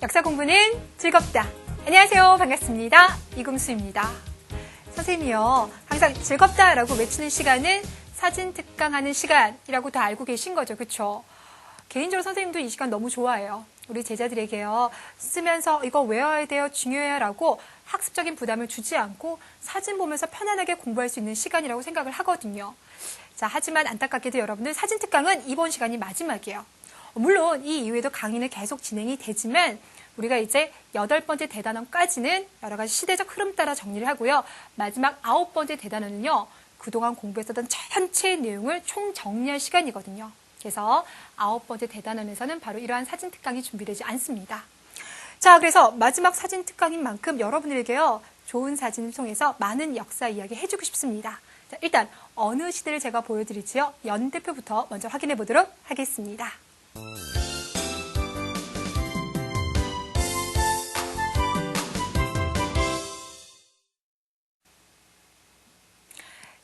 역사 공부는 즐겁다. 안녕하세요. 반갑습니다. 이금수입니다. 선생님이요. 항상 즐겁다라고 외치는 시간은 사진 특강하는 시간이라고 다 알고 계신 거죠. 그렇죠? 개인적으로 선생님도 이 시간 너무 좋아해요. 우리 제자들에게요. 쓰면서 이거 외워야 돼요. 중요해요. 라고 학습적인 부담을 주지 않고 사진 보면서 편안하게 공부할 수 있는 시간이라고 생각을 하거든요. 자, 하지만 안타깝게도 여러분들 사진 특강은 이번 시간이 마지막이에요. 물론 이 이후에도 강의는 계속 진행이 되지만 우리가 이제 8번째 대단원까지는 여러 가지 시대적 흐름 따라 정리를 하고요. 마지막 9번째 대단원은요. 그동안 공부했었던 전체 내용을 총 정리할 시간이거든요. 그래서 9번째 대단원에서는 바로 이러한 사진 특강이 준비되지 않습니다. 자, 그래서 마지막 사진 특강인 만큼 여러분들에게요. 좋은 사진을 통해서 많은 역사 이야기 해주고 싶습니다. 자, 일단 어느 시대를 제가 보여드릴지요. 연대표부터 먼저 확인해 보도록 하겠습니다.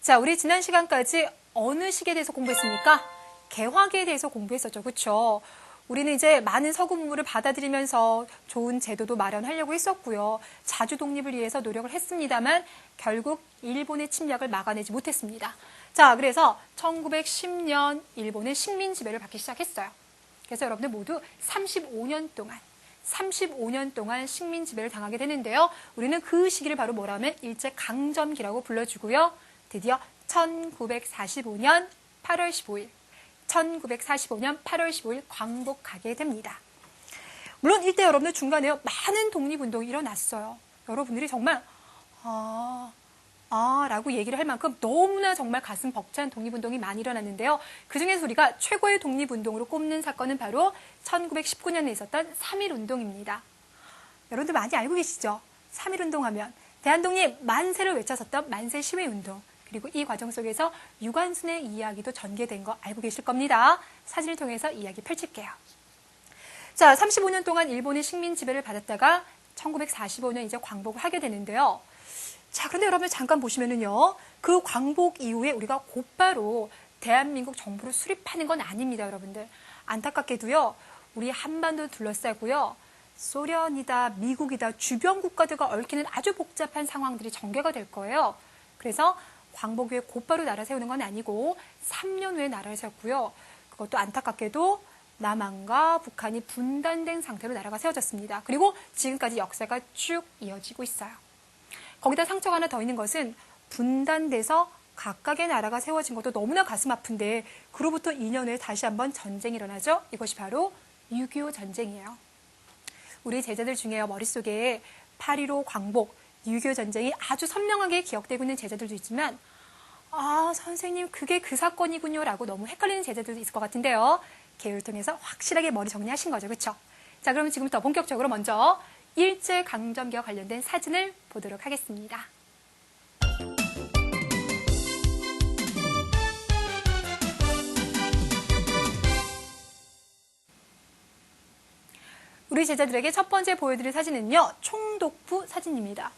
자, 우리 지난 시간까지 어느 시기에 대해서 공부했습니까? 개화기에 대해서 공부했었죠. 그렇죠? 우리는 이제 많은 서구 문물을 받아들이면서 좋은 제도도 마련하려고 했었고요. 자주 독립을 위해서 노력을 했습니다만 결국 일본의 침략을 막아내지 못했습니다. 자, 그래서 1910년 일본의 식민 지배를 받기 시작했어요. 그래서 여러분들 모두 35년 동안 식민 지배를 당하게 되는데요. 우리는 그 시기를 바로 뭐라 하면 일제강점기라고 불러주고요. 드디어 1945년 8월 15일 광복하게 됩니다. 물론 이때 여러분들 중간에 많은 독립운동이 일어났어요. 여러분들이 정말 라고 얘기를 할 만큼 너무나 정말 가슴 벅찬 독립운동이 많이 일어났는데요. 그중에서 우리가 최고의 독립운동으로 꼽는 사건은 바로 1919년에 있었던 3.1운동입니다. 여러분들 많이 알고 계시죠? 3.1운동 하면 대한독립 만세를 외쳤었던 만세 시위운동. 그리고 이 과정 속에서 유관순의 이야기도 전개된 거 알고 계실 겁니다. 사진을 통해서 이야기 펼칠게요. 자, 35년 동안 일본의 식민 지배를 받았다가 1945년 이제 광복을 하게 되는데요. 자, 그런데 여러분 잠깐 보시면은요. 그 광복 이후에 우리가 곧바로 대한민국 정부를 수립하는 건 아닙니다, 여러분들. 안타깝게도요. 우리 한반도 둘러싸고요. 소련이다, 미국이다, 주변 국가들과 얽히는 아주 복잡한 상황들이 전개가 될 거예요. 그래서 광복 후에 곧바로 나라 세우는 건 아니고 3년 후에 나라를 세웠고요. 그것도 안타깝게도 남한과 북한이 분단된 상태로 나라가 세워졌습니다. 그리고 지금까지 역사가 쭉 이어지고 있어요. 거기다 상처가 하나 더 있는 것은 분단돼서 각각의 나라가 세워진 것도 너무나 가슴 아픈데 그로부터 2년 후에 다시 한번 전쟁이 일어나죠. 이것이 바로 6.25 전쟁이에요. 우리 제자들 중에 머릿속에 8.15 광복, 6.25 전쟁이 아주 선명하게 기억되고 있는 제자들도 있지만 선생님 그게 그 사건이군요 라고 너무 헷갈리는 제자들도 있을 것 같은데요. 계율을 통해서 확실하게 머리 정리하신 거죠. 그렇죠? 자, 그러면 지금부터 본격적으로 먼저 일제강점기와 관련된 사진을 보도록 하겠습니다. 우리 제자들에게 첫 번째 보여드릴 사진은요. 총독부 사진입니다.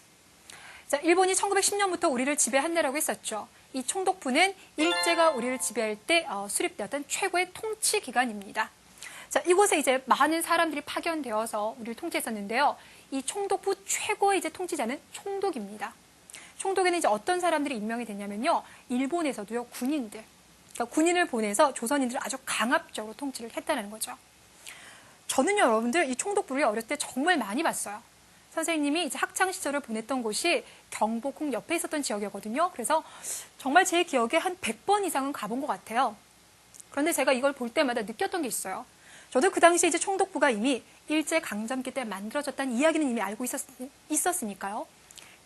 자, 일본이 1910년부터 우리를 지배한다라고 했었죠. 이 총독부는 일제가 우리를 지배할 때 수립되었던 최고의 통치 기관입니다. 자, 이곳에 이제 많은 사람들이 파견되어서 우리를 통치했었는데요. 이 총독부 최고의 이제 통치자는 총독입니다. 총독에는 이제 어떤 사람들이 임명이 됐냐면요. 일본에서도요, 군인들. 그러니까 군인을 보내서 조선인들을 아주 강압적으로 통치를 했다는 거죠. 저는요, 여러분들 이 총독부를 어렸을 때 정말 많이 봤어요. 선생님이 이제 학창시절을 보냈던 곳이 경복궁 옆에 있었던 지역이거든요. 그래서 정말 제 기억에 한 100번 이상은 가본 것 같아요. 그런데 제가 이걸 볼 때마다 느꼈던 게 있어요. 저도 그 당시에 이제 총독부가 이미 일제강점기 때 만들어졌다는 이야기는 이미 알고 있었으니까요.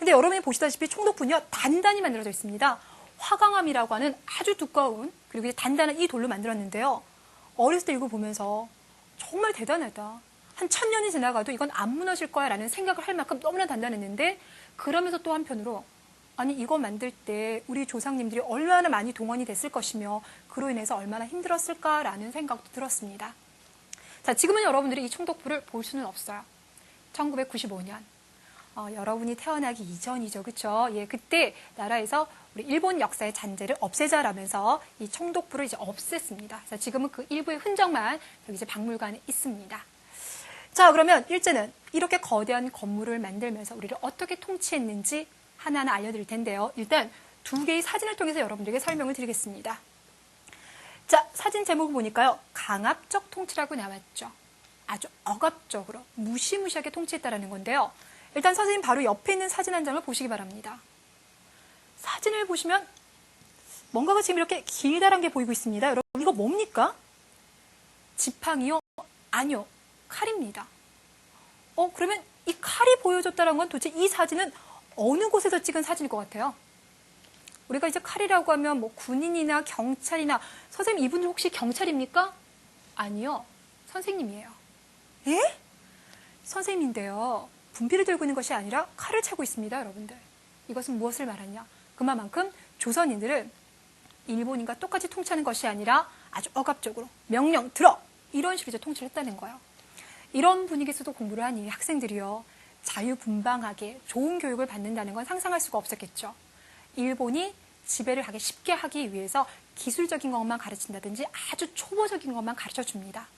근데 여러분이 보시다시피 총독부는요, 단단히 만들어져 있습니다. 화강암이라고 하는 아주 두꺼운, 그리고 단단한 이 돌로 만들었는데요. 어렸을 때 이거 보면서 정말 대단하다. 한 1000년이 지나가도 이건 안 무너질 거야 라는 생각을 할 만큼 너무나 단단했는데 그러면서 또 한편으로 아니 이거 만들 때 우리 조상님들이 얼마나 많이 동원이 됐을 것이며 그로 인해서 얼마나 힘들었을까라는 생각도 들었습니다. 자, 지금은 여러분들이 이 총독부를 볼 수는 없어요. 1995년 여러분이 태어나기 이전이죠. 그렇죠? 예, 그때 나라에서 우리 일본 역사의 잔재를 없애자라면서 이 총독부를 이제 없앴습니다. 자, 지금은 그 일부의 흔적만 여기 이제 박물관에 있습니다. 자, 그러면 일제는 이렇게 거대한 건물을 만들면서 우리를 어떻게 통치했는지 하나하나 알려드릴 텐데요. 일단 두 개의 사진을 통해서 여러분들에게 설명을 드리겠습니다. 자, 사진 제목을 보니까요. 강압적 통치라고 나왔죠. 아주 억압적으로 무시무시하게 통치했다라는 건데요. 일단 선생님 바로 옆에 있는 사진 한 장을 보시기 바랍니다. 사진을 보시면 뭔가가 지금 이렇게 길다란 게 보이고 있습니다. 여러분 이거 뭡니까? 지팡이요? 아니요. 칼입니다. 그러면 이 칼이 보여줬다는 건 도대체 이 사진은 어느 곳에서 찍은 사진일 것 같아요? 우리가 이제 칼이라고 하면 뭐 군인이나 경찰이나 선생님 이분들 혹시 경찰입니까? 아니요. 선생님이에요. 예? 선생님인데요. 분필을 들고 있는 것이 아니라 칼을 차고 있습니다, 여러분들. 이것은 무엇을 말하냐? 그만큼 조선인들은 일본인과 똑같이 통치하는 것이 아니라 아주 억압적으로 명령 들어! 이런 식으로 이제 통치를 했다는 거예요. 이런 분위기에서도 공부를 한 이 학생들이요. 자유분방하게 좋은 교육을 받는다는 건 상상할 수가 없었겠죠. 일본이 지배를 하기 쉽게 하기 위해서 기술적인 것만 가르친다든지 아주 초보적인 것만 가르쳐 줍니다.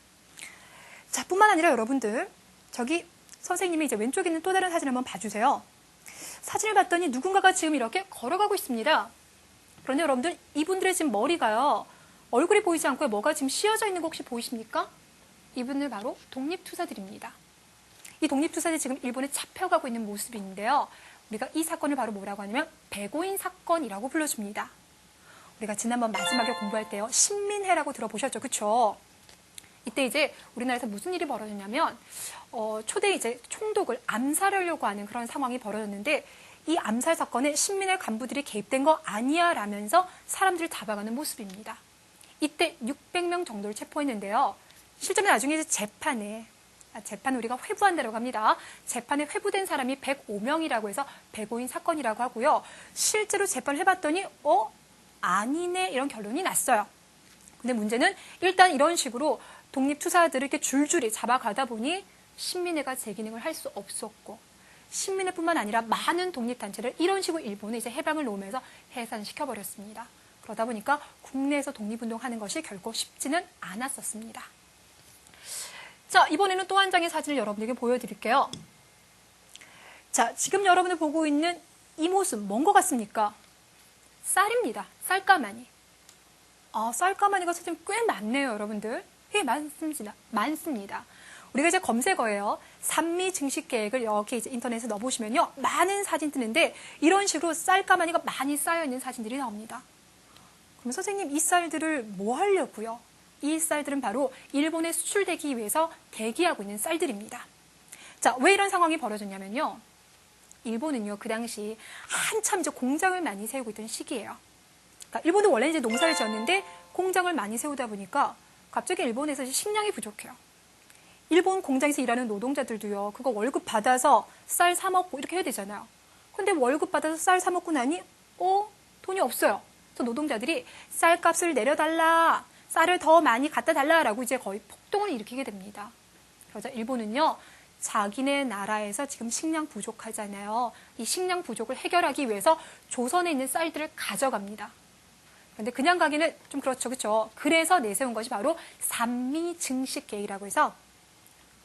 자, 뿐만 아니라 여러분들, 저기 선생님이 이제 왼쪽에 있는 또 다른 사진 한번 봐주세요. 사진을 봤더니 누군가가 지금 이렇게 걸어가고 있습니다. 그런데 여러분들, 이분들의 지금 머리가요, 얼굴이 보이지 않고 뭐가 지금 씌어져 있는 거 혹시 보이십니까? 이분들 바로 독립투사들입니다. 이 독립투사들이 지금 일본에 잡혀가고 있는 모습인데요. 우리가 이 사건을 바로 뭐라고 하냐면 백오인 사건이라고 불러줍니다. 우리가 지난번 마지막에 공부할 때요. 신민해라고 들어보셨죠? 그쵸? 이때 이제 우리나라에서 무슨 일이 벌어졌냐면 초대 이제 총독을 암살하려고 하는 그런 상황이 벌어졌는데 이 암살 사건에 신민해 간부들이 개입된 거 아니야 라면서 사람들을 잡아가는 모습입니다. 이때 600명 정도를 체포했는데요. 실제로 나중에 이제 재판을 우리가 회부한다고 합니다. 재판에 회부된 사람이 105명이라고 해서 백오인 사건이라고 하고요. 실제로 재판을 해봤더니 아니네 이런 결론이 났어요. 근데 문제는 일단 이런 식으로 독립투사들을 이렇게 줄줄이 잡아가다 보니 신민회가 제 기능을 할 수 없었고 신민회뿐만 아니라 많은 독립단체를 이런 식으로 일본에 이제 해방을 놓으면서 해산시켜버렸습니다. 그러다 보니까 국내에서 독립운동하는 것이 결코 쉽지는 않았었습니다. 자, 이번에는 또 한 장의 사진을 여러분에게 보여드릴게요. 자, 지금 여러분이 보고 있는 이 모습 뭔 것 같습니까? 쌀입니다. 쌀가마니. 쌀가마니가 사실 꽤 많네요, 여러분들. 꽤 많습니다. 우리가 이제 검색어예요. 산미 증식 계획을 이렇게 이제 인터넷에 넣어보시면요. 많은 사진 뜨는데 이런 식으로 쌀가마니가 많이 쌓여있는 사진들이 나옵니다. 그럼 선생님 이 쌀들을 뭐 하려고요? 이 쌀들은 바로 일본에 수출되기 위해서 대기하고 있는 쌀들입니다. 자, 왜 이런 상황이 벌어졌냐면요. 일본은요, 그 당시 한참 이제 공장을 많이 세우고 있던 시기예요. 그러니까 일본은 원래 이제 농사를 지었는데 공장을 많이 세우다 보니까 갑자기 일본에서 식량이 부족해요. 일본 공장에서 일하는 노동자들도요, 그거 월급 받아서 쌀 사 먹고 이렇게 해야 되잖아요. 근데 월급 받아서 쌀 사 먹고 나니, 돈이 없어요. 그래서 노동자들이 쌀값을 내려달라, 쌀을 더 많이 갖다 달라라고 이제 거의 폭동을 일으키게 됩니다. 그러자 일본은요, 자기네 나라에서 지금 식량 부족하잖아요. 이 식량 부족을 해결하기 위해서 조선에 있는 쌀들을 가져갑니다. 그런데 그냥 가기는 좀 그렇죠, 그렇죠. 그래서 내세운 것이 바로 산미증식계획이라고 해서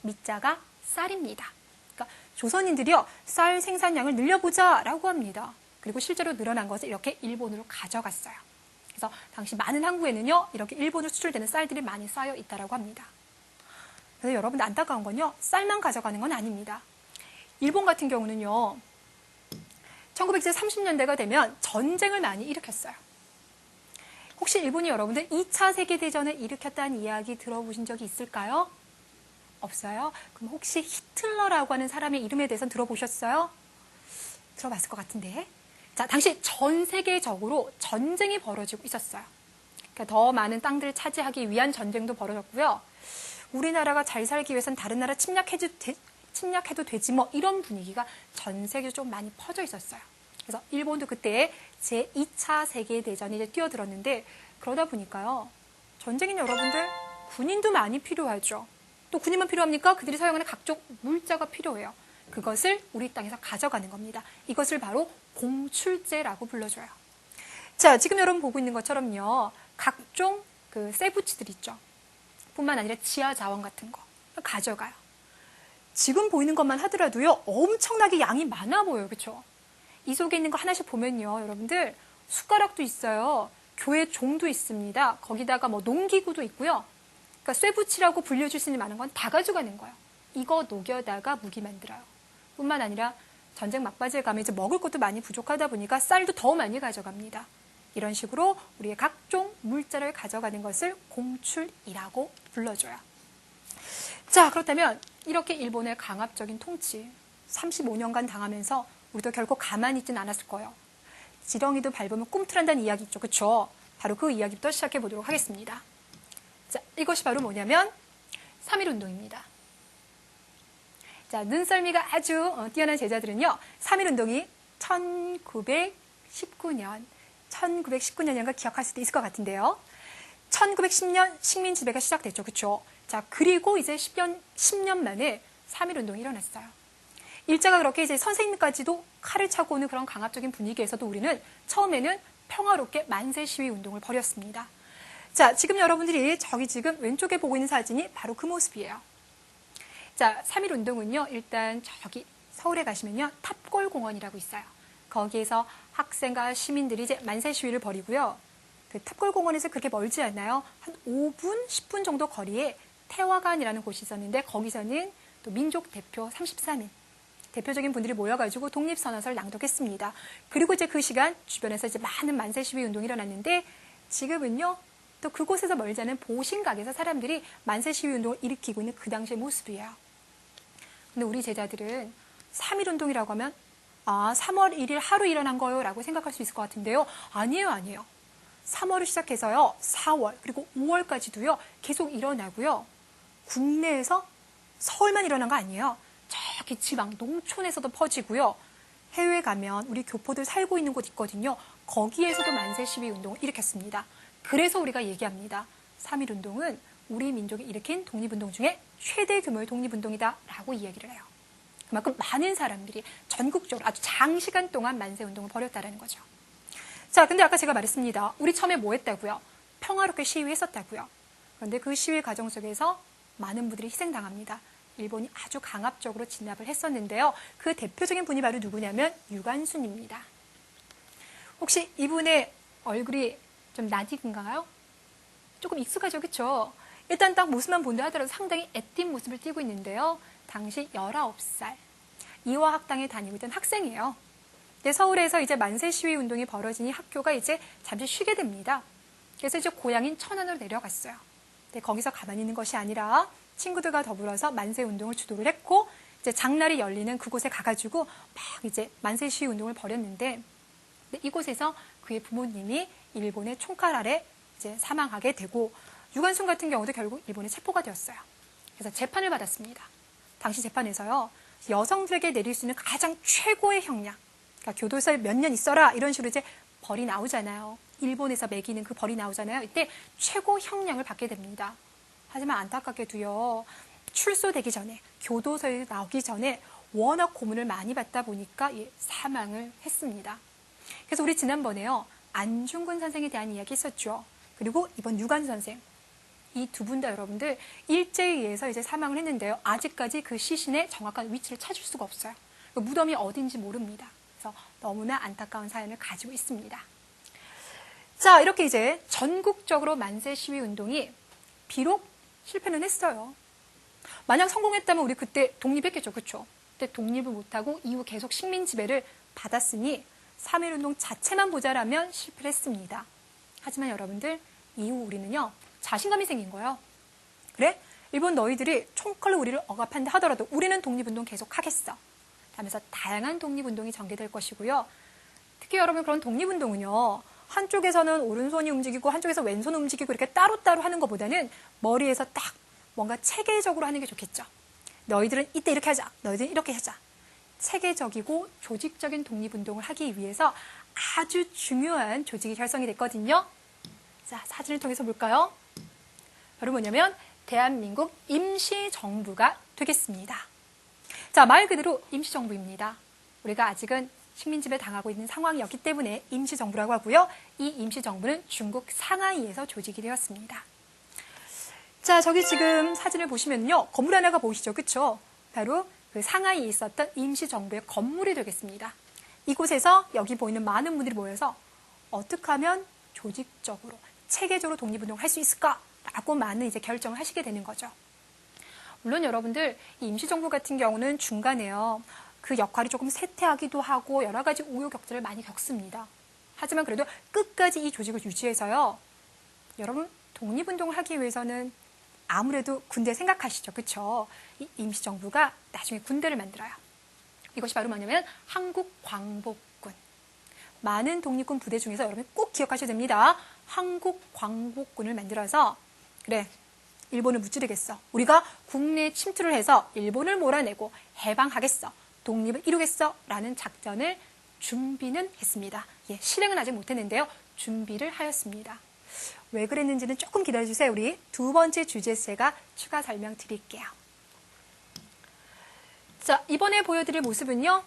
미자가 쌀입니다. 그러니까 조선인들이요, 쌀 생산량을 늘려보자라고 합니다. 그리고 실제로 늘어난 것을 이렇게 일본으로 가져갔어요. 그래서 당시 많은 항구에는요, 이렇게 일본으로 수출되는 쌀들이 많이 쌓여 있다고 합니다. 그래서 여러분들 안타까운 건요, 쌀만 가져가는 건 아닙니다. 일본 같은 경우는요, 1930년대가 되면 전쟁을 많이 일으켰어요. 혹시 일본이 여러분들 2차 세계대전을 일으켰다는 이야기 들어보신 적이 있을까요? 없어요? 그럼 혹시 히틀러라고 하는 사람의 이름에 대해서는 들어보셨어요? 들어봤을 것 같은데. 자, 당시 전 세계적으로 전쟁이 벌어지고 있었어요. 그러니까 더 많은 땅들을 차지하기 위한 전쟁도 벌어졌고요. 우리나라가 잘 살기 위해서는 다른 나라 침략해도 되지 뭐 이런 분위기가 전 세계로 좀 많이 퍼져 있었어요. 그래서 일본도 그때 제2차 세계대전이 이제 뛰어들었는데 그러다 보니까요. 전쟁인 여러분들 군인도 많이 필요하죠. 또 군인만 필요합니까? 그들이 사용하는 각종 물자가 필요해요. 그것을 우리 땅에서 가져가는 겁니다. 이것을 바로 공출제라고 불러줘요. 자, 지금 여러분 보고 있는 것처럼요. 각종 그 세부치들 있죠. 뿐만 아니라 지하 자원 같은 거 가져가요. 지금 보이는 것만 하더라도요, 엄청나게 양이 많아 보여요. 그렇죠? 이 속에 있는 거 하나씩 보면요, 여러분들 숟가락도 있어요. 교회 종도 있습니다. 거기다가 뭐 농기구도 있고요. 그러니까 쇠붙이라고 불려줄 수 있는 많은 건 다 가져가는 거예요. 이거 녹여다가 무기 만들어요. 뿐만 아니라 전쟁 막바지에 가면 이제 먹을 것도 많이 부족하다 보니까 쌀도 더 많이 가져갑니다. 이런 식으로 우리의 각종 물자를 가져가는 것을 공출이라고 불러줘요. 자, 그렇다면 이렇게 일본의 강압적인 통치 35년간 당하면서 우리도 결코 가만히 있지는 않았을 거예요. 지렁이도 밟으면 꿈틀한다는 이야기 있죠. 그렇죠? 바로 그 이야기부터 시작해 보도록 하겠습니다. 자, 이것이 바로 뭐냐면 3.1운동입니다. 자, 눈썰미가 아주 뛰어난 제자들은요, 3.1운동이 1919년인가 기억할 수도 있을 것 같은데요. 1910년 식민 지배가 시작됐죠. 그렇죠? 자, 그리고 이제 10년 만에 3.1운동이 일어났어요. 일제가 그렇게 이제 선생님까지도 칼을 차고 오는 그런 강압적인 분위기에서도 우리는 처음에는 평화롭게 만세 시위 운동을 벌였습니다. 자, 지금 여러분들이 저기 지금 왼쪽에 보고 있는 사진이 바로 그 모습이에요. 자, 3.1운동은요, 일단 저기 서울에 가시면요, 탑골공원이라고 있어요. 거기에서 학생과 시민들이 이제 만세 시위를 벌이고요. 그 탑골공원에서 그렇게 멀지 않나요? 한 5분, 10분 정도 거리에 태화관이라는 곳이 있었는데 거기서는 또 민족 대표 33인 대표적인 분들이 모여가지고 독립선언서를 낭독했습니다. 그리고 이제 그 시간 주변에서 이제 많은 만세 시위 운동이 일어났는데 지금은요, 또 그곳에서 멀지 않은 보신각에서 사람들이 만세 시위 운동을 일으키고 있는 그 당시의 모습이에요. 근데 우리 제자들은 3.1운동이라고 하면 3월 1일 하루 일어난 거요 라고 생각할 수 있을 것 같은데요. 아니에요. 3월을 시작해서요, 4월 그리고 5월까지도요 계속 일어나고요. 국내에서 서울만 일어난 거 아니에요. 저기 지방 농촌에서도 퍼지고요. 해외에 가면 우리 교포들 살고 있는 곳 있거든요. 거기에서도 만세 시위 운동을 일으켰습니다. 그래서 우리가 얘기합니다. 3.1운동은 우리 민족이 일으킨 독립운동 중에 최대 규모의 독립운동이다라고 이야기를 해요. 그만큼 많은 사람들이 전국적으로 아주 장시간 동안 만세운동을 벌였다는 거죠. 자, 근데 아까 제가 말했습니다. 우리 처음에 뭐 했다고요? 평화롭게 시위했었다고요. 그런데 그 시위 과정 속에서 많은 분들이 희생당합니다. 일본이 아주 강압적으로 진압을 했었는데요. 그 대표적인 분이 바로 누구냐면 유관순입니다. 혹시 이분의 얼굴이 좀 낯익은가요? 조금 익숙하죠, 그렇죠? 일단 딱 모습만 본다 하더라도 상당히 애띤 모습을 띠고 있는데요. 당시 19살 이화학당에 다니고 있던 학생이에요. 근데 서울에서 이제 만세 시위 운동이 벌어지니 학교가 이제 잠시 쉬게 됩니다. 그래서 이제 고향인 천안으로 내려갔어요. 근데 거기서 가만히 있는 것이 아니라 친구들과 더불어서 만세 운동을 주도를 했고 이제 장날이 열리는 그곳에 가가지고 막 이제 만세 시위 운동을 벌였는데 이곳에서 그의 부모님이 일본의 총칼 아래 이제 사망하게 되고 유관순 같은 경우도 결국 일본에 체포가 되었어요. 그래서 재판을 받았습니다. 당시 재판에서요, 여성들에게 내릴 수 있는 가장 최고의 형량, 그러니까 교도소에 몇 년 있어라 이런 식으로 이제 벌이 나오잖아요. 일본에서 매기는 그 벌이 나오잖아요. 이때 최고 형량을 받게 됩니다. 하지만 안타깝게도요, 출소되기 전에, 교도소에 나오기 전에 워낙 고문을 많이 받다 보니까 사망을 했습니다. 그래서 우리 지난번에요, 안중근 선생에 대한 이야기 있었죠. 그리고 이번 유관 선생, 이 두 분 다 여러분들 일제에 의해서 이제 사망을 했는데요. 아직까지 그 시신의 정확한 위치를 찾을 수가 없어요. 그 무덤이 어딘지 모릅니다. 그래서 너무나 안타까운 사연을 가지고 있습니다. 자, 이렇게 이제 전국적으로 만세 시위 운동이 비록 실패는 했어요. 만약 성공했다면 우리 그때 독립했겠죠. 그렇죠? 그때 독립을 못하고 이후 계속 식민 지배를 받았으니 3.1운동 자체만 보자라면 실패를 했습니다. 하지만 여러분들, 이후 우리는요, 자신감이 생긴 거예요. 그래? 일본 너희들이 총칼로 우리를 억압한다 하더라도 우리는 독립운동 계속 하겠어. 하면서 다양한 독립운동이 전개될 것이고요. 특히 여러분, 그런 독립운동은요, 한쪽에서는 오른손이 움직이고 한쪽에서 왼손 움직이고 이렇게 따로따로 하는 것보다는 머리에서 딱 뭔가 체계적으로 하는 게 좋겠죠. 너희들은 이때 이렇게 하자. 너희들은 이렇게 하자. 체계적이고 조직적인 독립운동을 하기 위해서 아주 중요한 조직이 결성이 됐거든요. 자, 사진을 통해서 볼까요? 바로 뭐냐면 대한민국 임시정부가 되겠습니다. 자, 말 그대로 임시정부입니다. 우리가 아직은 식민지배 당하고 있는 상황이었기 때문에 임시정부라고 하고요. 이 임시정부는 중국 상하이에서 조직이 되었습니다. 자, 저기 지금 사진을 보시면요, 건물 하나가 보이시죠? 그렇죠? 바로 그 상하이에 있었던 임시정부의 건물이 되겠습니다. 이곳에서 여기 보이는 많은 분들이 모여서 어떻게 하면 조직적으로, 체계적으로 독립운동을 할 수 있을까라고 많은 이제 결정을 하시게 되는 거죠. 물론 여러분들 이 임시정부 같은 경우는 중간에요. 그 역할이 조금 쇠퇴하기도 하고 여러 가지 우여곡절을 많이 겪습니다. 하지만 그래도 끝까지 이 조직을 유지해서요. 여러분 독립운동을 하기 위해서는 아무래도 군대 생각하시죠. 그렇죠? 이 임시정부가 나중에 군대를 만들어요. 이것이 바로 뭐냐면 한국광복군. 많은 독립군 부대 중에서 여러분 꼭 기억하셔야 됩니다. 한국광복군을 만들어서 그래 일본을 무찌르겠어. 우리가 국내에 침투를 해서 일본을 몰아내고 해방하겠어. 독립을 이루겠어. 라는 작전을 준비는 했습니다. 예, 실행은 아직 못했는데요. 준비를 하였습니다. 왜 그랬는지는 조금 기다려주세요. 우리 두 번째 주제세가 추가 설명드릴게요. 자, 이번에 보여드릴 모습은요.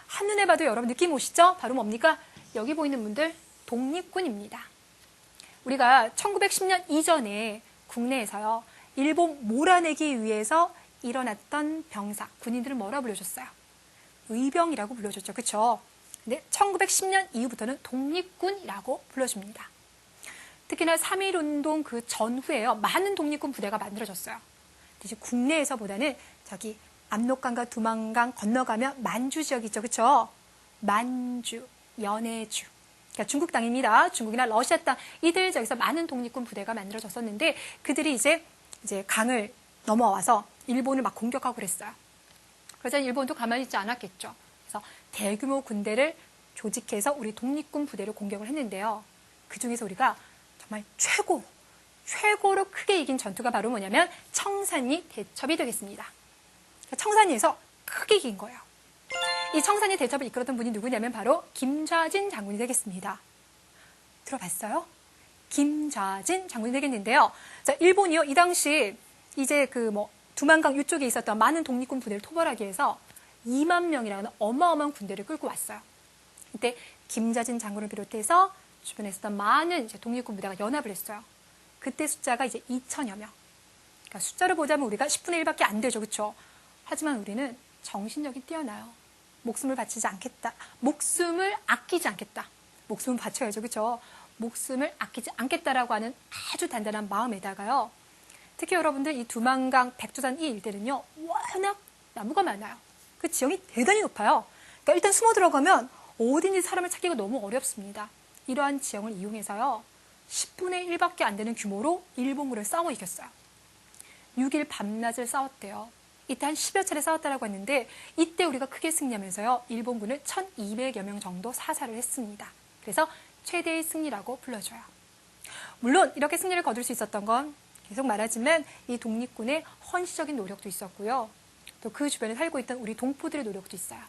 한눈에 봐도 여러분 느낌 오시죠? 바로 뭡니까? 여기 보이는 분들 독립군입니다. 우리가 1910년 이전에 국내에서요. 일본 몰아내기 위해서 일어났던 병사, 군인들을 뭐라 불러줬어요? 의병이라고 불러줬죠. 그렇죠? 근데 1910년 이후부터는 독립군이라고 불러줍니다. 특히나 3.1운동 그 전후에요. 많은 독립군 부대가 만들어졌어요. 이제 국내에서보다는 저기 압록강과 두만강 건너가면 만주 지역 있죠. 그렇죠? 만주, 연해주. 그러니까 중국 땅입니다. 중국이나 러시아 땅. 이들 저기서 많은 독립군 부대가 만들어졌었는데 그들이 이제 강을 넘어와서 일본을 막 공격하고 그랬어요. 그래서 일본도 가만히 있지 않았겠죠. 그래서 대규모 군대를 조직해서 우리 독립군 부대를 공격을 했는데요. 그중에서 우리가 정말 최고로 크게 이긴 전투가 바로 뭐냐면 청산리 대첩이 되겠습니다. 청산리에서 크게 이긴 거예요. 이 청산리 대첩을 이끌었던 분이 누구냐면 바로 김좌진 장군이 되겠습니다. 들어봤어요? 김좌진 장군이 되겠는데요. 자, 일본이요. 이 당시 이제 두만강 이쪽에 있었던 많은 독립군 부대를 토벌하기 위해서 2만 명이라는 어마어마한 군대를 끌고 왔어요. 이때 김좌진 장군을 비롯해서 주변에 있었던 많은 이제 독립군 부대가 연합을 했어요. 그때 숫자가 이제 2천여 명. 그러니까 숫자를 보자면 우리가 10분의 1밖에 안 되죠. 그렇죠? 하지만 우리는 정신력이 뛰어나요. 목숨을 바치지 않겠다. 목숨을 아끼지 않겠다. 목숨을 바쳐야죠. 그렇죠? 목숨을 아끼지 않겠다라고 하는 아주 단단한 마음에다가요. 특히 여러분들 이 두만강, 백두산 이 일대는요. 워낙 나무가 많아요. 그 지형이 대단히 높아요. 그러니까 일단 숨어 들어가면 어딘지 사람을 찾기가 너무 어렵습니다. 이러한 지형을 이용해서요. 10분의 1밖에 안 되는 규모로 일본군을 싸워 이겼어요. 6일 밤낮을 싸웠대요. 이때 한 10여 차례 싸웠다라고 했는데 이때 우리가 크게 승리하면서요. 일본군을 1200여 명 정도 사살을 했습니다. 그래서 최대의 승리라고 불러줘요. 물론 이렇게 승리를 거둘 수 있었던 건 계속 말하지만 이 독립군의 헌신적인 노력도 있었고요. 또 그 주변에 살고 있던 우리 동포들의 노력도 있어요.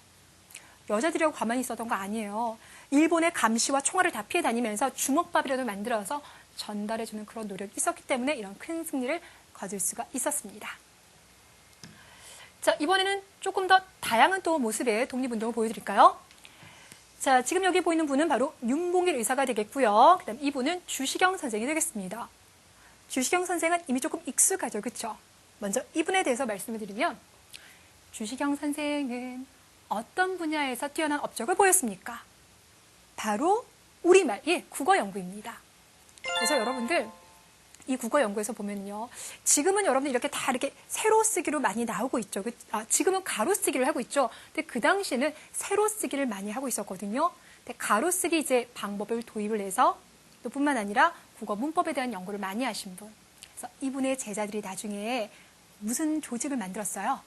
여자들이라고 가만히 있었던 거 아니에요. 일본의 감시와 총알을 다 피해 다니면서 주먹밥이라도 만들어서 전달해주는 그런 노력이 있었기 때문에 이런 큰 승리를 거둘 수가 있었습니다. 자, 이번에는 조금 더 다양한 또 모습의 독립운동을 보여드릴까요? 자, 지금 여기 보이는 분은 바로 윤봉길 의사가 되겠고요. 그 다음 이분은 주시경 선생이 되겠습니다. 주시경 선생은 이미 조금 익숙하죠. 그렇죠? 먼저 이분에 대해서 말씀을 드리면 주시경 선생은 어떤 분야에서 뛰어난 업적을 보였습니까? 바로 우리말, 국어 연구입니다. 그래서 여러분들 이 국어 연구에서 보면요. 지금은 여러분들 이렇게 다 이렇게 세로 쓰기로 많이 나오고 있죠. 지금은 가로 쓰기를 하고 있죠. 근데 그 당시에는 세로 쓰기를 많이 하고 있었거든요. 근데 가로 쓰기 이제 방법을 도입을 해서 또 뿐만 아니라 국어 문법에 대한 연구를 많이 하신 분. 그래서 이분의 제자들이 나중에 무슨 조직을 만들었어요?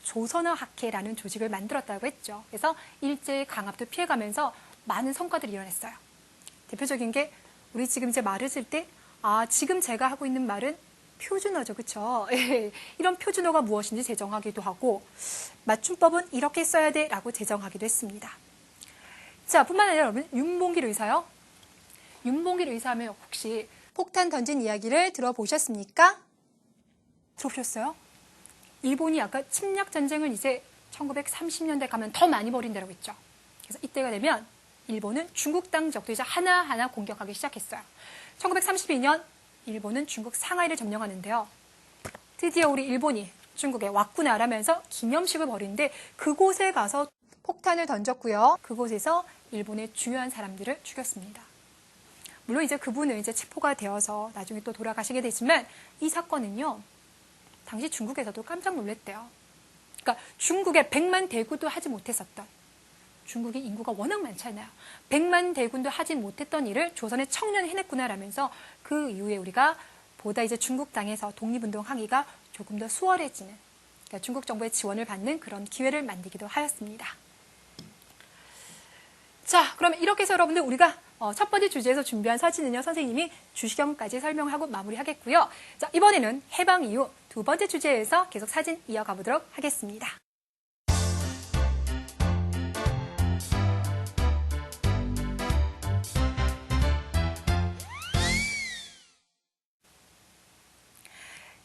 조선어학회라는 조직을 만들었다고 했죠. 그래서 일제의 강압도 피해가면서 많은 성과들이 일어났어요. 대표적인 게 우리 지금 이제 말을 쓸 때 지금 제가 하고 있는 말은 표준어죠. 그렇죠? 이런 표준어가 무엇인지 제정하기도 하고 맞춤법은 이렇게 써야 돼 라고 제정하기도 했습니다. 자, 뿐만 아니라 여러분 윤봉길 의사요. 윤봉길 의사 하면 혹시 폭탄 던진 이야기를 들어보셨습니까? 들어보셨어요? 일본이 아까 침략 전쟁을 이제 1930년대 가면 더 많이 벌인다고 했죠. 그래서 이때가 되면 일본은 중국 땅 지역도 이제 하나하나 공격하기 시작했어요. 1932년 일본은 중국 상하이를 점령하는데요. 드디어 우리 일본이 중국에 왔구나라면서 기념식을 벌이는데 그곳에 가서 폭탄을 던졌고요. 그곳에서 일본의 중요한 사람들을 죽였습니다. 물론 이제 그분은 이제 체포가 되어서 나중에 또 돌아가시게 되지만 이 사건은요, 당시 중국에서도 깜짝 놀랐대요. 그러니까 중국에 100만 대군도 하지 못했었던, 중국이 인구가 워낙 많잖아요. 100만 대군도 하지 못했던 일을 조선의 청년이 해냈구나라면서 그 이후에 우리가 보다 이제 중국 땅에서 독립운동 항의가 조금 더 수월해지는, 그러니까 중국 정부의 지원을 받는 그런 기회를 만들기도 하였습니다. 자, 그러면 이렇게 해서 여러분들 우리가 첫 번째 주제에서 준비한 사진은요, 선생님이 주시경까지 설명하고 마무리하겠고요. 자, 이번에는 해방 이후 두 번째 주제에서 계속 사진 이어가 보도록 하겠습니다.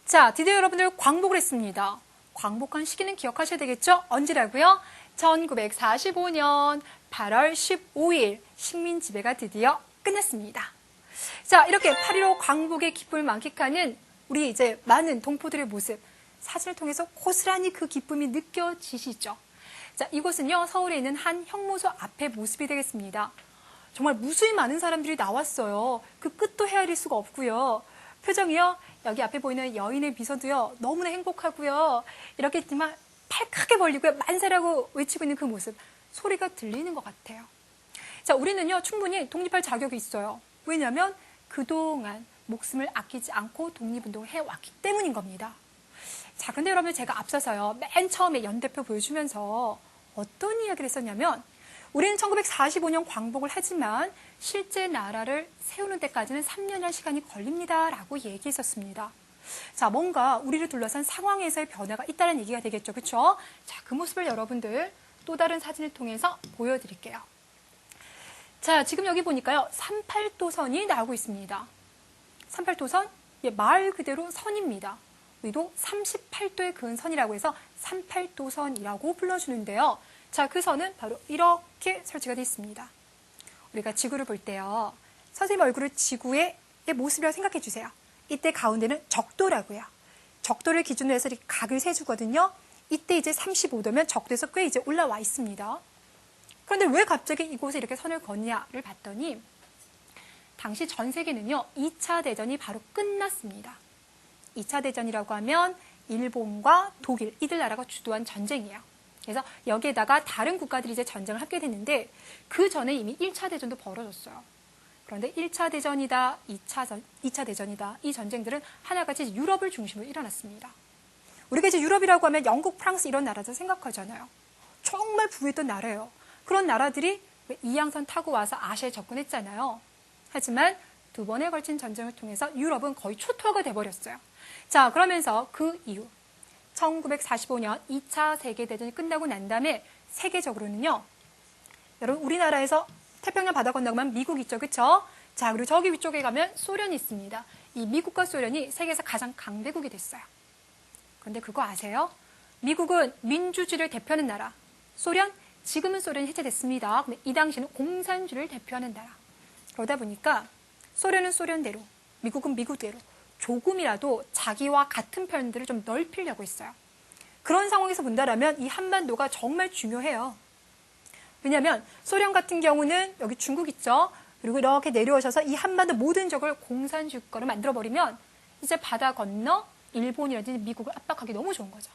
자, 드디어 여러분들 광복을 했습니다. 광복한 시기는 기억하셔야 되겠죠? 언제라고요? 1945년 8월 15일 식민지배가 드디어 끝났습니다. 자, 이렇게 8.15 광복의 기쁨을 만끽하는 우리 이제 많은 동포들의 모습, 사진을 통해서 고스란히 그 기쁨이 느껴지시죠? 자, 이곳은요, 서울에 있는 한 형무소 앞의 모습이 되겠습니다. 정말 무수히 많은 사람들이 나왔어요. 그 끝도 헤아릴 수가 없고요. 표정이요, 여기 앞에 보이는 여인의 미소도요, 너무나 행복하고요. 이렇게 정말 팔 크게 벌리고요, 만세라고 외치고 있는 그 모습, 소리가 들리는 것 같아요. 자, 우리는요, 충분히 독립할 자격이 있어요. 왜냐하면 그동안 목숨을 아끼지 않고 독립운동을 해왔기 때문인 겁니다. 자, 근데 여러분, 제가 앞서서요, 맨 처음에 연대표 보여주면서 어떤 이야기를 했었냐면, 우리는 1945년 광복을 하지만 실제 나라를 세우는 데까지는 3년이라는 시간이 걸립니다 라고 얘기했었습니다. 자, 뭔가 우리를 둘러싼 상황에서의 변화가 있다는 얘기가 되겠죠. 그렇죠? 자, 그 모습을 여러분들 또 다른 사진을 통해서 보여드릴게요. 자, 지금 여기 보니까요, 38도선이 나오고 있습니다. 38도선, 예, 말 그대로 선입니다. 위도 38도에 그은 선이라고 해서 38도선이라고 불러주는데요. 자, 그 선은 바로 이렇게 설치가 되어 있습니다. 우리가 지구를 볼 때요, 선생님 얼굴을 지구의 모습이라고 생각해 주세요. 이때 가운데는 적도라고요. 적도를 기준으로 해서 이렇게 각을 세주거든요. 이때 이제 35도면 적도에서 꽤 이제 올라와 있습니다. 그런데 왜 갑자기 이곳에 이렇게 선을 걷냐를 봤더니, 당시 전 세계는요, 2차 대전이 바로 끝났습니다. 2차 대전이라고 하면 일본과 독일, 이들 나라가 주도한 전쟁이에요. 그래서 여기에다가 다른 국가들이 이제 전쟁을 하게 됐는데, 그 전에 이미 1차 대전도 벌어졌어요. 그런데 1차 대전이다, 2차 대전이다, 이 전쟁들은 하나같이 유럽을 중심으로 일어났습니다. 우리가 이제 유럽이라고 하면 영국, 프랑스 이런 나라들 생각하잖아요. 정말 부유했던 나라예요. 그런 나라들이 이양선 타고 와서 아시아에 접근했잖아요. 하지만 두 번에 걸친 전쟁을 통해서 유럽은 거의 초토화가 돼버렸어요. 자, 그러면서 그 이후 1945년 2차 세계대전이 끝나고 난 다음에 세계적으로는요, 여러분 우리나라에서 태평양 바다 건너가면 미국 있죠, 그쵸? 자, 그리고 저기 위쪽에 가면 소련이 있습니다. 이 미국과 소련이 세계에서 가장 강대국이 됐어요. 그런데 그거 아세요? 미국은 민주주의를 대표하는 나라, 소련, 지금은 소련이 해체됐습니다. 근데 이 당시는 공산주의를 대표하는 나라. 그러다 보니까 소련은 소련대로, 미국은 미국대로 조금이라도 자기와 같은 편들을 좀 넓히려고 했어요. 그런 상황에서 본다라면 이 한반도가 정말 중요해요. 왜냐하면 소련 같은 경우는 여기 중국 있죠. 그리고 이렇게 내려오셔서 이 한반도 모든 지역을 공산주의 국가로 만들어버리면 이제 바다 건너 일본이라든지 미국을 압박하기 너무 좋은 거죠.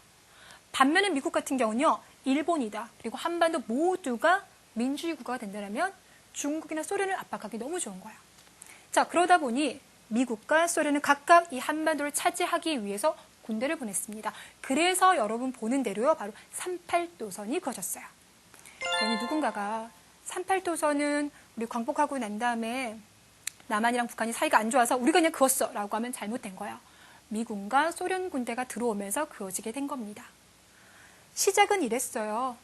반면에 미국 같은 경우는요, 일본이다, 그리고 한반도 모두가 민주주의 국가가 된다면 중국이나 소련을 압박하기 너무 좋은 거예요. 자, 그러다 보니 미국과 소련은 각각 이 한반도를 차지하기 위해서 군대를 보냈습니다. 그래서 여러분 보는 대로요, 바로 38도선이 그어졌어요. 그러니 누군가가 38도선은 우리 광복하고 난 다음에 남한이랑 북한이 사이가 안 좋아서 우리가 그냥 그었어 라고 하면 잘못된 거예요. 미군과 소련 군대가 들어오면서 그어지게 된 겁니다. 시작은 이랬어요.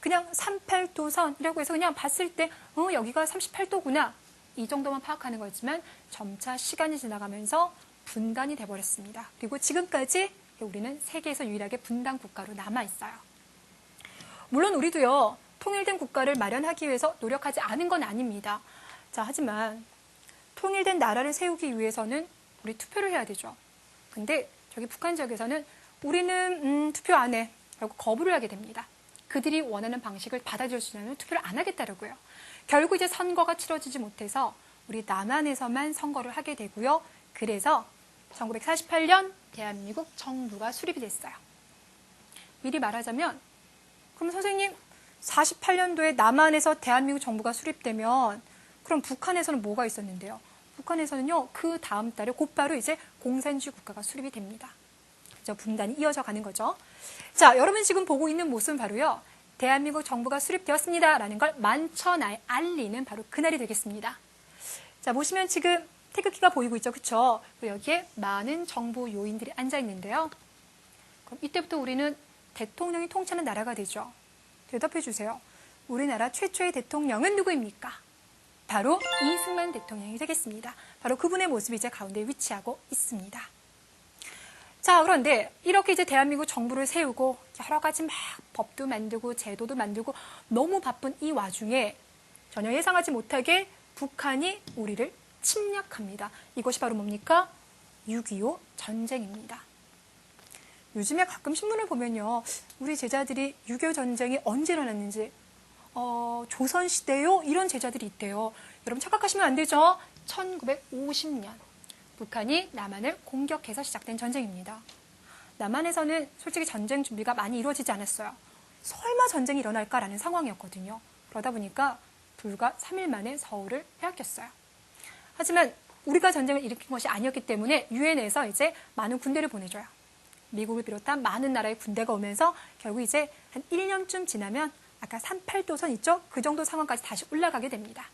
그냥 38도선이라고 해서 그냥 봤을 때 여기가 38도구나 이 정도만 파악하는 거였지만 점차 시간이 지나가면서 분단이 돼버렸습니다. 그리고 지금까지 우리는 세계에서 유일하게 분단 국가로 남아있어요. 물론 우리도요, 통일된 국가를 마련하기 위해서 노력하지 않은 건 아닙니다. 자, 하지만 통일된 나라를 세우기 위해서는 우리 투표를 해야 되죠. 근데 저기 북한 지역에서는 우리는 투표 안 해. 결국 거부를 하게 됩니다. 그들이 원하는 방식을 받아들일 수 있는 투표를 안 하겠다라고요. 결국 이제 선거가 치러지지 못해서 우리 남한에서만 선거를 하게 되고요. 그래서 1948년 대한민국 정부가 수립이 됐어요. 미리 말하자면 그럼 선생님 48년도에 남한에서 대한민국 정부가 수립되면 그럼 북한에서는 뭐가 있었는데요? 북한에서는요, 그 다음 달에 곧바로 이제 공산주의 국가가 수립이 됩니다. 그죠? 분단이 이어져 가는 거죠. 자, 여러분 지금 보고 있는 모습은 바로요, 대한민국 정부가 수립되었습니다라는 걸 만천하에 알리는 바로 그날이 되겠습니다. 자, 보시면 지금 태극기가 보이고 있죠, 그렇죠? 여기에 많은 정부 요인들이 앉아 있는데요. 그럼 이때부터 우리는 대통령이 통치하는 나라가 되죠. 대답해 주세요. 우리나라 최초의 대통령은 누구입니까? 바로 이승만 대통령이 되겠습니다. 바로 그분의 모습이 이제 가운데 위치하고 있습니다. 자, 그런데 이렇게 이제 대한민국 정부를 세우고 여러 가지 막 법도 만들고 제도도 만들고 너무 바쁜 이 와중에 전혀 예상하지 못하게 북한이 우리를 침략합니다. 이것이 바로 뭡니까? 6.25 전쟁입니다. 요즘에 가끔 신문을 보면요, 우리 제자들이 6.25 전쟁이 언제 일어났는지 조선시대요? 이런 제자들이 있대요. 여러분 착각하시면 안 되죠? 1950년 북한이 남한을 공격해서 시작된 전쟁입니다. 남한에서는 솔직히 전쟁 준비가 많이 이루어지지 않았어요. 설마 전쟁이 일어날까라는 상황이었거든요. 그러다 보니까 불과 3일 만에 서울을 빼앗겼어요. 하지만 우리가 전쟁을 일으킨 것이 아니었기 때문에 유엔에서 이제 많은 군대를 보내줘요. 미국을 비롯한 많은 나라의 군대가 오면서 결국 이제 한 1년쯤 지나면 아까 38도선 있죠? 그 정도 상황까지 다시 올라가게 됩니다.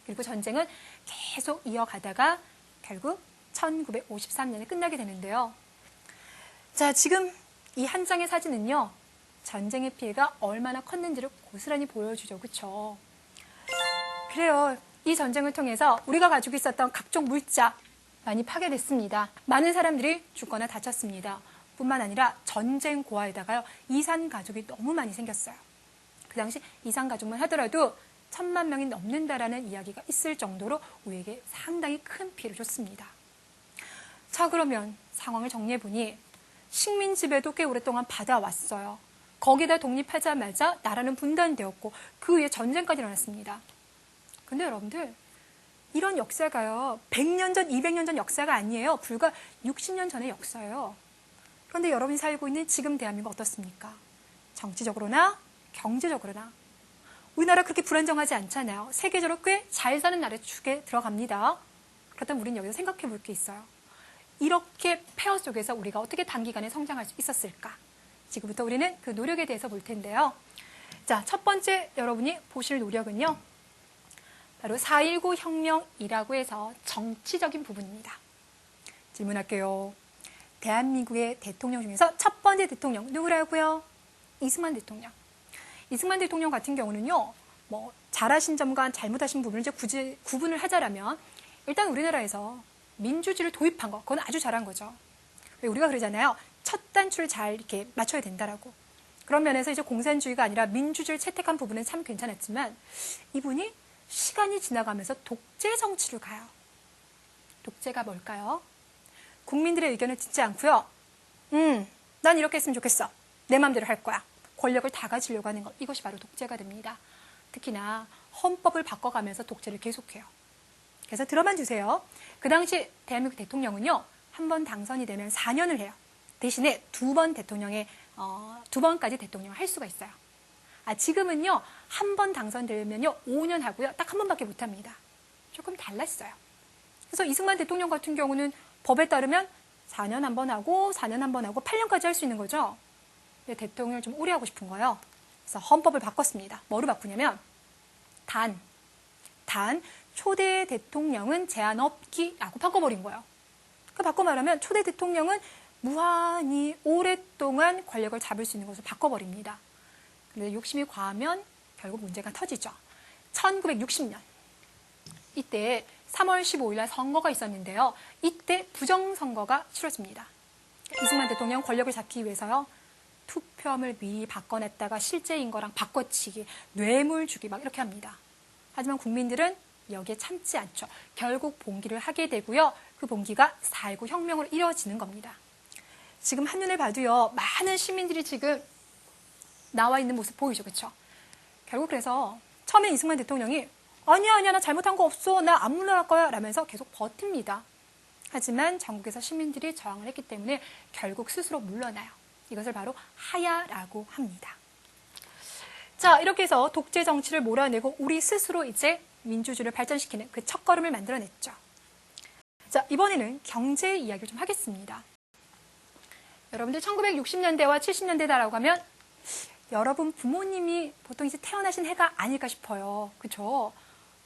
그리고 전쟁은 계속 이어가다가 결국 1953년에 끝나게 되는데요. 자, 지금 이 한 장의 사진은요, 전쟁의 피해가 얼마나 컸는지를 고스란히 보여주죠. 그렇죠? 그래요. 이 전쟁을 통해서 우리가 가지고 있었던 각종 물자 많이 파괴됐습니다. 많은 사람들이 죽거나 다쳤습니다. 뿐만 아니라 전쟁 고아에다가요, 이산 가족이 너무 많이 생겼어요. 그 당시 이산 가족만 하더라도 1000만 명이 넘는다라는 이야기가 있을 정도로 우리에게 상당히 큰 피해를 줬습니다. 자, 그러면 상황을 정리해보니 식민 지배도 꽤 오랫동안 받아왔어요. 거기다 독립하자마자 나라는 분단되었고 그 위에 전쟁까지 일어났습니다. 근데 여러분들, 이런 역사가요, 100년 전, 200년 전 역사가 아니에요. 불과 60년 전의 역사예요. 그런데 여러분이 살고 있는 지금 대한민국 어떻습니까? 정치적으로나 경제적으로나 우리나라 그렇게 불안정하지 않잖아요. 세계적으로 꽤 잘 사는 나라 축에 들어갑니다. 그렇다면 우리는 여기서 생각해 볼 게 있어요. 이렇게 폐허 속에서 우리가 어떻게 단기간에 성장할 수 있었을까? 지금부터 우리는 그 노력에 대해서 볼 텐데요. 자, 첫 번째 여러분이 보실 노력은요, 바로 4.19 혁명이라고 해서 정치적인 부분입니다. 질문할게요. 대한민국의 대통령 중에서 첫 번째 대통령 누구라고요? 이승만 대통령. 이승만 대통령 같은 경우는요, 뭐 잘하신 점과 잘못하신 부분을 이제 굳이 구분을 하자라면 일단 우리나라에서 민주주의를 도입한 거, 그건 아주 잘한 거죠. 우리가 그러잖아요. 첫 단추를 잘 이렇게 맞춰야 된다라고. 그런 면에서 이제 공산주의가 아니라 민주주의를 채택한 부분은 참 괜찮았지만 이분이 시간이 지나가면서 독재 정치를 가요. 독재가 뭘까요? 국민들의 의견을 듣지 않고요. 난 이렇게 했으면 좋겠어. 내 마음대로 할 거야. 권력을 다 가지려고 하는 것. 이것이 바로 독재가 됩니다. 특히나 헌법을 바꿔가면서 독재를 계속해요. 그래서 들어만 주세요. 그 당시 대한민국 대통령은요, 한 번 당선이 되면 4년을 해요. 대신에 두 번까지 대통령을 할 수가 있어요. 지금은요, 한 번 당선되면요, 5년 하고요, 딱 한 번밖에 못 합니다. 조금 달랐어요. 그래서 이승만 대통령 같은 경우는 법에 따르면 4년 한 번 하고, 4년 한 번 하고, 8년까지 할 수 있는 거죠. 근데 대통령을 좀 오래 하고 싶은 거예요. 그래서 헌법을 바꿨습니다. 뭐로 바꾸냐면, 단, 초대 대통령은 제한 없기라고 바꿔버린 거예요. 그 바꿔 말하면 초대 대통령은 무한히 오랫동안 권력을 잡을 수 있는 것으로 바꿔버립니다. 근데 욕심이 과하면 결국 문제가 터지죠. 1960년 이때 3월 15일 날 선거가 있었는데요. 이때 부정선거가 치러집니다. 이승만 대통령 권력을 잡기 위해서요, 투표함을 미리 바꿔냈다가 실제인 거랑 바꿔치기, 뇌물 주기 막 이렇게 합니다. 하지만 국민들은 여기에 참지 않죠. 결국 봉기를 하게 되고요. 그 봉기가 4.19 혁명으로 이어지는 겁니다. 지금 한눈에 봐도요, 많은 시민들이 지금 나와 있는 모습 보이죠, 그렇죠? 결국 그래서 처음에 이승만 대통령이 아니야, 나 잘못한 거 없어, 나 안 물러날 거야 라면서 계속 버팁니다. 하지만 전국에서 시민들이 저항을 했기 때문에 결국 스스로 물러나요. 이것을 바로 하야라고 합니다. 자, 이렇게 해서 독재 정치를 몰아내고 우리 스스로 이제 민주주의를 발전시키는 그 첫걸음을 만들어냈죠. 자, 이번에는 경제 이야기를 좀 하겠습니다. 여러분들 1960년대와 70년대다라고 하면 여러분 부모님이 보통 이제 태어나신 해가 아닐까 싶어요. 그렇죠?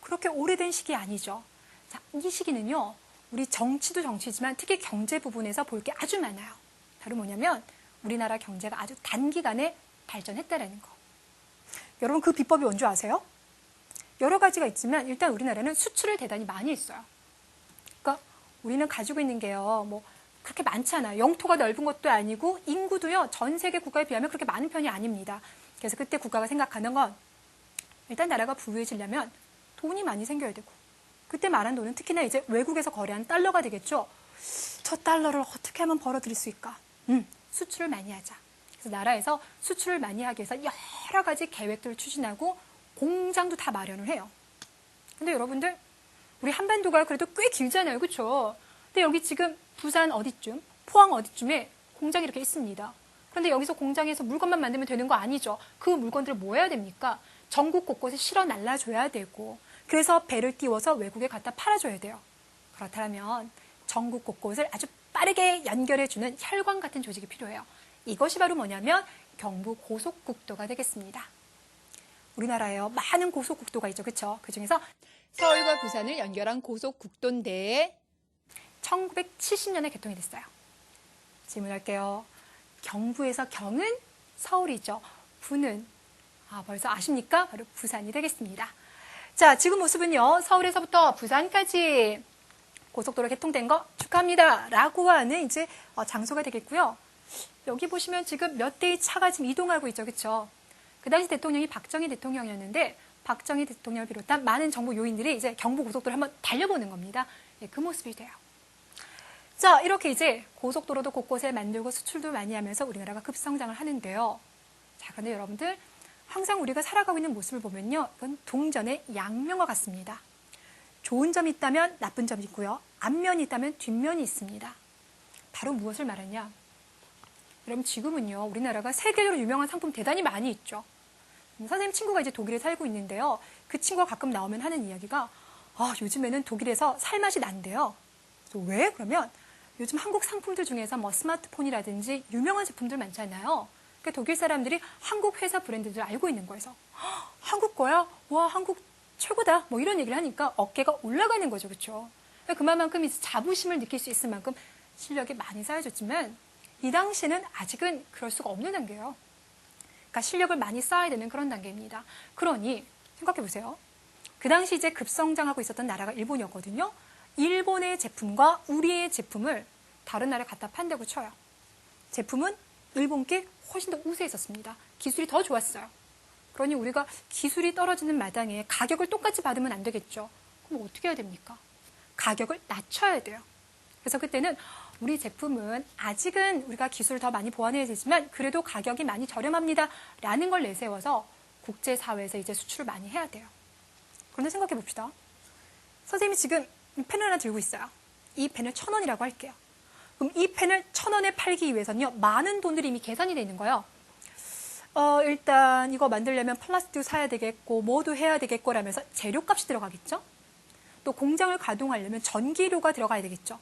그렇게 오래된 시기 아니죠. 자, 이 시기는요, 우리 정치도 정치지만 특히 경제 부분에서 볼 게 아주 많아요. 바로 뭐냐면 우리나라 경제가 아주 단기간에 발전했다라는 거. 여러분 그 비법이 뭔지 아세요? 여러 가지가 있지만 일단 우리나라는 수출을 대단히 많이 했어요. 그러니까 우리는 가지고 있는 게요, 뭐 그렇게 많지 않아요. 영토가 넓은 것도 아니고 인구도요, 전 세계 국가에 비하면 그렇게 많은 편이 아닙니다. 그래서 그때 국가가 생각하는 건 일단 나라가 부유해지려면 돈이 많이 생겨야 되고, 그때 말한 돈은 특히나 이제 외국에서 거래한 달러가 되겠죠. 저 달러를 어떻게 하면 벌어들일 수 있을까? 수출을 많이 하자. 그래서 나라에서 수출을 많이 하기 위해서 여러 가지 계획들을 추진하고 공장도 다 마련을 해요. 근데 여러분들, 우리 한반도가 그래도 꽤 길잖아요. 그렇죠? 근데 여기 지금 부산 어디쯤, 포항 어디쯤에 공장이 이렇게 있습니다. 그런데 여기서 공장에서 물건만 만들면 되는 거 아니죠. 그 물건들을 뭐 해야 됩니까? 전국 곳곳에 실어 날라줘야 되고, 그래서 배를 띄워서 외국에 갖다 팔아줘야 돼요. 그렇다면 전국 곳곳을 아주 빠르게 연결해주는 혈관 같은 조직이 필요해요. 이것이 바로 뭐냐면 경부 고속국도가 되겠습니다. 우리나라에요, 많은 고속국도가 있죠. 그렇죠? 그중에서 서울과 부산을 연결한 고속국도인데 1970년에 개통이 됐어요. 질문할게요. 경부에서 경은 서울이죠. 부는 벌써 아십니까? 바로 부산이 되겠습니다. 자, 지금 모습은요, 서울에서부터 부산까지 고속도로 개통된 거 축하합니다 라고 하는 이제 장소가 되겠고요. 여기 보시면 지금 몇 대의 차가 지금 이동하고 있죠. 그렇죠? 그 당시 대통령이 박정희 대통령이었는데 박정희 대통령을 비롯한 많은 정부 요인들이 이제 경부고속도로를 한번 달려보는 겁니다. 예, 그 모습이 돼요. 자, 이렇게 이제 고속도로도 곳곳에 만들고 수출도 많이 하면서 우리나라가 급성장을 하는데요. 자, 그런데 여러분들, 항상 우리가 살아가고 있는 모습을 보면요, 이건 동전의 양면과 같습니다. 좋은 점이 있다면 나쁜 점이 있고요. 앞면이 있다면 뒷면이 있습니다. 바로 무엇을 말하냐? 여러분, 지금은요, 우리나라가 세계적으로 유명한 상품 대단히 많이 있죠. 선생님 친구가 이제 독일에 살고 있는데요. 그 친구가 가끔 나오면 하는 이야기가 요즘에는 독일에서 살맛이 난대요. 그래서 왜? 그러면 요즘 한국 상품들 중에서 뭐 스마트폰이라든지 유명한 제품들 많잖아요. 그러니까 독일 사람들이 한국 회사 브랜드들을 알고 있는 거여서 한국 거야? 와, 한국 최고다. 뭐 이런 얘기를 하니까 어깨가 올라가는 거죠. 그렇죠? 그만큼 이제 자부심을 느낄 수 있을 만큼 실력이 많이 쌓여졌지만 이 당시에는 아직은 그럴 수가 없는 단계예요. 그러니까 실력을 많이 쌓아야 되는 그런 단계입니다. 그러니 생각해 보세요. 그 당시 이제 급성장하고 있었던 나라가 일본이었거든요. 일본의 제품과 우리의 제품을 다른 나라에 갖다 판다고 쳐요. 제품은 일본께 훨씬 더 우세했었습니다. 기술이 더 좋았어요. 그러니 우리가 기술이 떨어지는 마당에 가격을 똑같이 받으면 안 되겠죠. 그럼 어떻게 해야 됩니까? 가격을 낮춰야 돼요. 그래서 그때는 우리 제품은 아직은 우리가 기술을 더 많이 보완해야 되지만 그래도 가격이 많이 저렴합니다 라는 걸 내세워서 국제사회에서 이제 수출을 많이 해야 돼요. 그런데 생각해 봅시다. 선생님이 지금 펜을 하나 들고 있어요. 이 펜을 1,000원이라고 할게요. 그럼 이 펜을 1,000원에 팔기 위해서는요, 많은 돈들이 이미 계산이 돼 있는 거예요. 일단 이거 만들려면 플라스틱도 사야 되겠고 뭐도 해야 되겠고 라면서 재료값이 들어가겠죠. 또 공장을 가동하려면 전기료가 들어가야 되겠죠.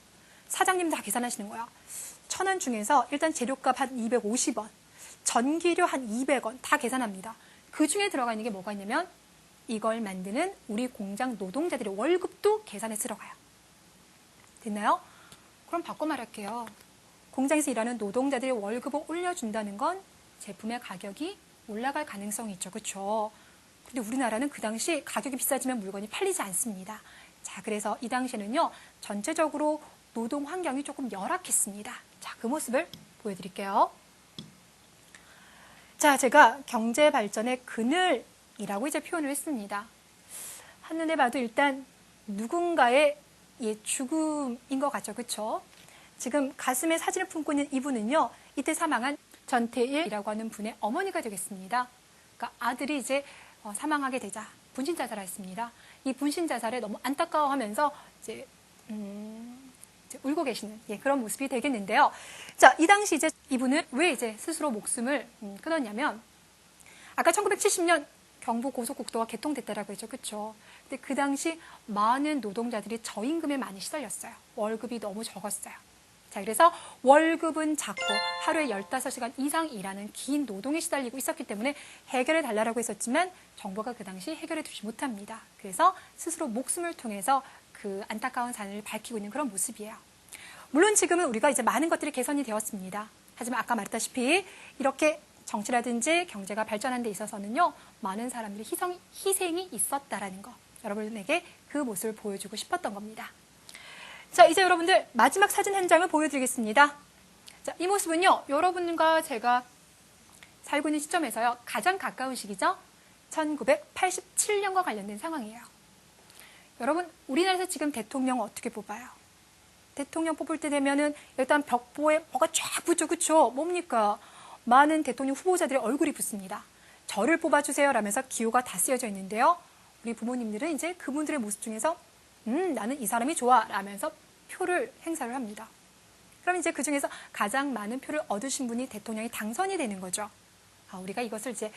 사장님 다 계산하시는 거예요. 1,000원 중에서 일단 재료값 한 250원, 전기료 한 200원 다 계산합니다. 그 중에 들어가 있는 게 뭐가 있냐면 이걸 만드는 우리 공장 노동자들의 월급도 계산에 들어가요. 됐나요? 그럼 바꿔 말할게요. 공장에서 일하는 노동자들의 월급을 올려준다는 건 제품의 가격이 올라갈 가능성이 있죠. 그렇죠? 근데 우리나라는 그 당시 가격이 비싸지만 물건이 팔리지 않습니다. 자, 그래서 이 당시에는요, 전체적으로 노동 환경이 조금 열악했습니다. 자, 그 모습을 보여드릴게요. 자, 제가 경제 발전의 그늘이라고 이제 표현을 했습니다. 한눈에 봐도 일단 누군가의 죽음인 것 같죠. 그렇죠? 지금 가슴에 사진을 품고 있는 이분은요, 이때 사망한 전태일이라고 하는 분의 어머니가 되겠습니다. 그러니까 아들이 이제 사망하게 되자 분신 자살했습니다. 이 분신 자살에 너무 안타까워하면서 이제 울고 계시는 그런 모습이 되겠는데요. 자, 이 당시 이제 이분은 왜 이제 스스로 목숨을 끊었냐면, 아까 1970년 경부 고속국도가 개통됐다라고 했죠, 그렇죠? 근데 그 당시 많은 노동자들이 저임금에 많이 시달렸어요. 월급이 너무 적었어요. 자, 그래서 월급은 작고 하루에 15시간 이상 일하는 긴 노동에 시달리고 있었기 때문에 해결해 달라고 했었지만 정부가 그 당시 해결해 주지 못합니다. 그래서 스스로 목숨을 통해서 그 안타까운 삶을 밝히고 있는 그런 모습이에요. 물론 지금은 우리가 이제 많은 것들이 개선이 되었습니다. 하지만 아까 말했다시피 이렇게 정치라든지 경제가 발전하는 데 있어서는요, 많은 사람들이 희생이 있었다라는 거, 여러분에게 그 모습을 보여주고 싶었던 겁니다. 자, 이제 여러분들 마지막 사진 한 장을 보여드리겠습니다. 자, 이 모습은요, 여러분과 제가 살고 있는 시점에서요, 가장 가까운 시기죠. 1987년과 관련된 상황이에요. 여러분, 우리나라에서 지금 대통령 어떻게 뽑아요? 대통령 뽑을 때 되면은 일단 벽보에 뭐가 쫙 붙죠, 그쵸? 뭡니까? 많은 대통령 후보자들의 얼굴이 붙습니다. 저를 뽑아주세요 라면서 기호가 다 쓰여져 있는데요. 우리 부모님들은 이제 그분들의 모습 중에서 나는 이 사람이 좋아 라면서 표를 행사를 합니다. 그럼 이제 그 중에서 가장 많은 표를 얻으신 분이 대통령이 당선이 되는 거죠. 우리가 이것을 이제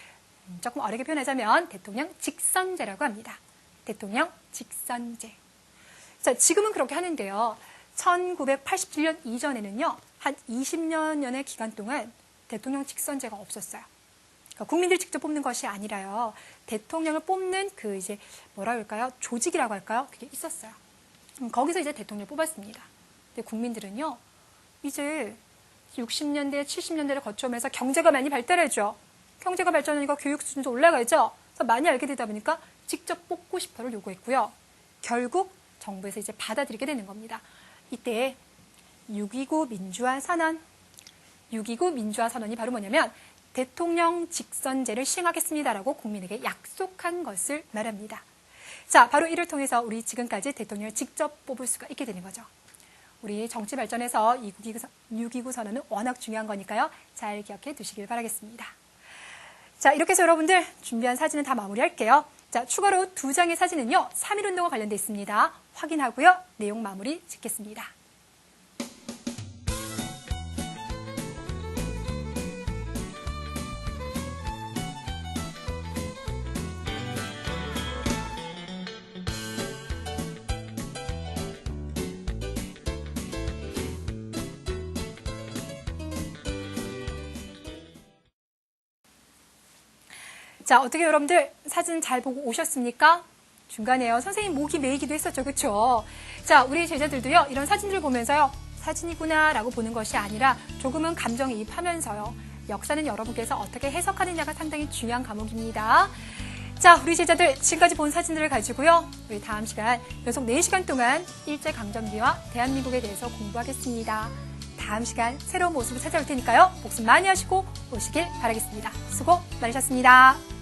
조금 어렵게 표현하자면 대통령 직선제라고 합니다. 대통령 직선제. 자, 지금은 그렇게 하는데요. 1987년 이전에는요, 한 20년의 기간 동안 대통령 직선제가 없었어요. 그러니까 국민들이 직접 뽑는 것이 아니라요, 대통령을 뽑는 그 이제 뭐라 할까요? 조직이라고 할까요? 그게 있었어요. 거기서 이제 대통령을 뽑았습니다. 근데 국민들은요, 이제 60년대, 70년대를 거쳐오면서 경제가 많이 발달하죠. 경제가 발전하니까 교육 수준도 올라가죠. 그래서 많이 알게 되다 보니까 직접 뽑고 싶어를 요구했고요. 결국 정부에서 이제 받아들이게 되는 겁니다. 이때 6.29 민주화 선언. 6.29 민주화 선언이 바로 뭐냐면 대통령 직선제를 시행하겠습니다라고 국민에게 약속한 것을 말합니다. 자, 바로 이를 통해서 우리 지금까지 대통령을 직접 뽑을 수가 있게 되는 거죠. 우리 정치 발전에서 6.29 선언은 워낙 중요한 거니까요. 잘 기억해 두시길 바라겠습니다. 자, 이렇게 해서 여러분들 준비한 사진은 다 마무리할게요. 자, 추가로 2장의 사진은요, 3.1운동과 관련되어 있습니다. 확인하고요, 내용 마무리 짓겠습니다. 자, 어떻게 여러분들 사진 잘 보고 오셨습니까? 중간에요, 선생님 목이 메이기도 했었죠, 그렇죠? 자, 우리 제자들도요, 이런 사진들 보면서요, 사진이구나 라고 보는 것이 아니라 조금은 감정이입하면서요, 역사는 여러분께서 어떻게 해석하느냐가 상당히 중요한 과목입니다. 자, 우리 제자들 지금까지 본 사진들을 가지고요, 우리 다음 시간 연속 4시간 동안 일제강점기와 대한민국에 대해서 공부하겠습니다. 다음 시간 새로운 모습으로 찾아올 테니까요, 복습 많이 하시고 오시길 바라겠습니다. 수고 많으셨습니다.